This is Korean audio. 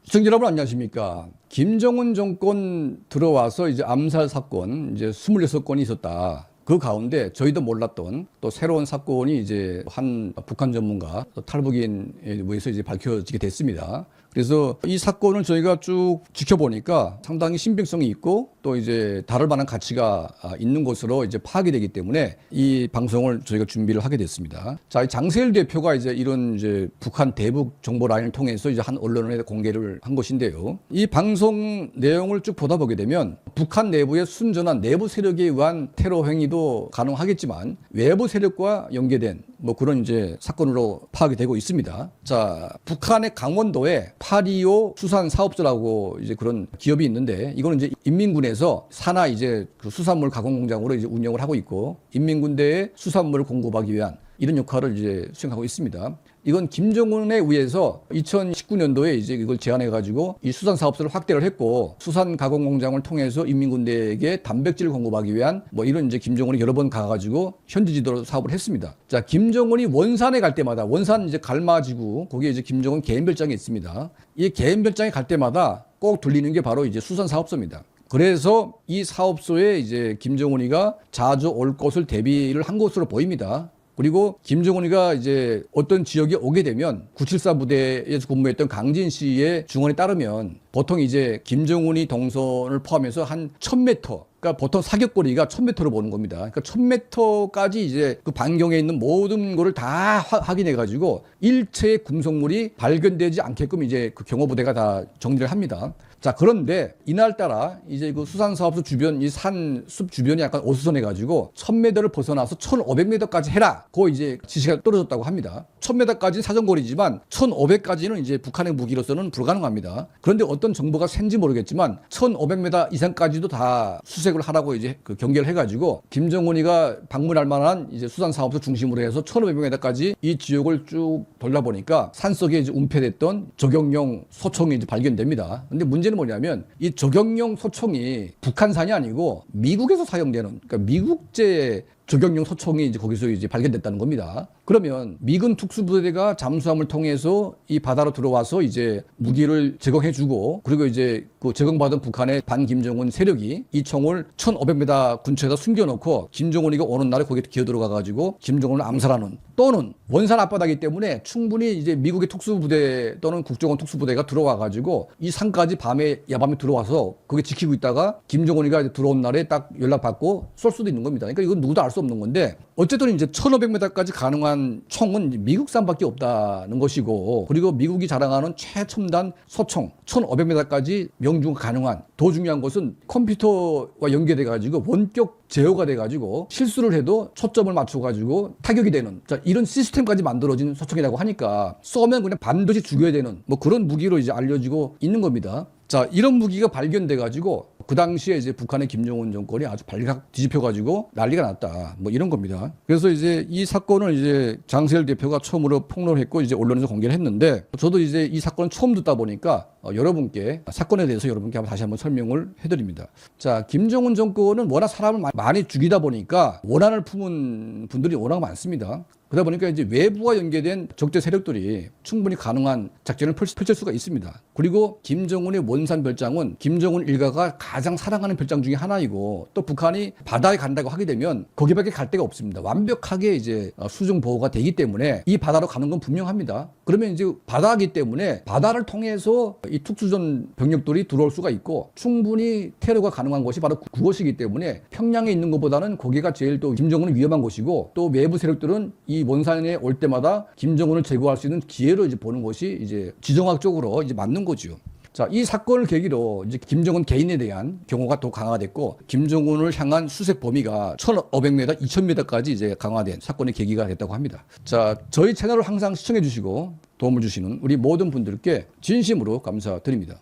시청자 여러분 안녕하십니까. 김정은 정권 들어와서 이제 암살 사건 이제 26건이 있었다. 그 가운데 저희도 몰랐던 또 새로운 사건이 이제 한 북한 전문가 탈북인에 의해서 이제 밝혀지게 됐습니다. 그래서 이 사건을 저희가 쭉 지켜보니까 상당히 신빙성이 있고 또 이제 다를 만한 가치가 있는 것으로 이제 파악이 되기 때문에 이 방송을 저희가 준비를 하게 됐습니다. 자, 장세일 대표가 이제 이런 이제 북한 대북 정보 라인을 통해서 이제 한 언론에 공개를 한 것인데요. 이 방송 내용을 쭉 보다 보게 되면 북한 내부의 순전한 내부 세력에 의한 테러 행위도 가능하겠지만 외부 세력과 연계된 뭐 그런 이제 사건으로 파악이 되고 있습니다. 자, 북한의 강원도에 825 수산사업소라고 이제 그런 기업이 있는데 이거는 이제 인민군에서 산하 이제 그 수산물 가공 공장으로 이제 운영을 하고 있고 인민군대에 수산물을 공급하기 위한 이런 역할을 이제 수행하고 있습니다. 이건 김정은에 의해서 2019년도에 이제 이걸 제안해가지고 이 수산사업소를 확대를 했고 수산 가공 공장을 통해서 인민군대에게 단백질을 공급하기 위한 뭐 이런 이제 김정은이 여러 번 가가지고 현지 지도로 사업을 했습니다. 자, 김정은이 원산에 갈 때마다 원산 이제 갈마지구 거기에 이제 김정은 개인 별장이 있습니다. 이 개인 별장에 갈 때마다 꼭 들리는 게 바로 이제 수산사업소입니다. 그래서 이 사업소에 이제 김정은이가 자주 올 것을 대비를 한 것으로 보입니다. 그리고 김정은이가 이제 어떤 지역에 오게 되면 974 부대에서 근무했던 강진 씨의 증언에 따르면 보통 이제 김정은이 동선을 포함해서 한 1000m, 그러니까 보통 사격거리가 1000m로 보는 겁니다. 그러니까 1000m까지 이제 그 반경에 있는 모든 거를 다 확인해가지고 일체의 금속물이 발견되지 않게끔 이제 그 경호부대가 다 정리를 합니다. 자, 그런데 이날따라 이제 그 수산사업소 주변 이 산 숲 주변이 약간 어수선해가지고 1000m를 벗어나서 1500m까지 해라. 그 이제 지시가 떨어졌다고 합니다. 1000m까지는 사정거리지만 1500까지는 이제 북한의 무기로서는 불가능합니다. 그런데 어떤 정보가 샌지 모르겠지만 1500m 이상까지도 다 수색을 하라고 이제 그 경계를 해가지고 김정은이가 방문할 만한 이제 수산사업소 중심으로 해서 1500m까지 이 지역을 쭉 돌려보니까 산속에 이제 운폐됐던 저격용 소총이 이제 발견됩니다. 근데 문제는 뭐냐면 이 저격용 소총이 북한산이 아니고 미국에서 사용되는 그러니까 미국제 저격용 소총이 이제 거기서 이제 발견됐다는 겁니다. 그러면 미군 특수부대가 잠수함을 통해서 이 바다로 들어와서 이제 무기를 제공해주고 그리고 이제 그 제공받은 북한의 반김정은 세력이 이 총을 1500m 근처에다 숨겨놓고 김정은이가 오는 날에 거기에 기어들어가가지고 김정은을 암살하는 또는 원산 앞바다이기 때문에 충분히 이제 미국의 특수부대 또는 국정원 특수부대가 들어와가지고 이 산까지 밤에 야밤에 들어와서 거기 지키고 있다가 김정은이가 이제 들어온 날에 딱 연락받고 쏠 수도 있는 겁니다. 그러니까 이건 누구도 알 수 없는 건데 어쨌든 이제 1500m까지 가능한 총은 미국산밖에 없다는 것이고 그리고 미국이 자랑하는 최첨단 소총 1500m까지 명중 가능한 더 중요한 것은 컴퓨터와 연계돼 가지고 원격 제어가 돼 가지고 실수를 해도 초점을 맞춰 가지고 타격이 되는 자, 이런 시스템까지 만들어진 소총이라고 하니까 쏘면 그냥 반드시 죽여야 되는 뭐 그런 무기로 이제 알려지고 있는 겁니다. 자, 이런 무기가 발견돼 가지고 그 당시에 이제 북한의 김정은 정권이 아주 발칵 뒤집혀 가지고 난리가 났다. 뭐 이런 겁니다. 그래서 이제 이 사건을 이제 장세일 대표가 처음으로 폭로했고 이제 언론에서 공개를 했는데 저도 이제 이 사건을 처음 듣다 보니까 여러분께 사건에 대해서 여러분께 다시 한번 설명을 해드립니다. 자, 김정은 정권은 워낙 사람을 많이 죽이다 보니까 원한을 품은 분들이 워낙 많습니다. 그러다 보니까 이제 외부와 연계된 적대 세력들이 충분히 가능한 작전을 펼칠 수가 있습니다. 그리고 김정은의 원산 별장은 김정은 일가가 가장 사랑하는 별장 중에 하나이고 또 북한이 바다에 간다고 하게 되면 거기밖에 갈 데가 없습니다. 완벽하게 이제 수중 보호가 되기 때문에 이 바다로 가는 건 분명합니다. 그러면 이제 바다이기 때문에 바다를 통해서 이 특수전 병력들이 들어올 수가 있고 충분히 테러가 가능한 곳이 바로 그것이기 때문에 평양에 있는 것보다는 거기가 제일 또 김정은은 위험한 곳이고 또 외부 세력들은 이 원산에 올 때마다 김정은을 제거할 수 있는 기회로 이제 보는 것이 이제 지정학적으로 이제 맞는 거죠. 자, 이 사건을 계기로 이제 김정은 개인에 대한 경고가 더 강화됐고 김정은을 향한 수색 범위가 1500m, 2000m까지 이제 강화된 사건의 계기가 됐다고 합니다. 자, 저희 채널을 항상 시청해 주시고 도움을 주시는 우리 모든 분들께 진심으로 감사드립니다.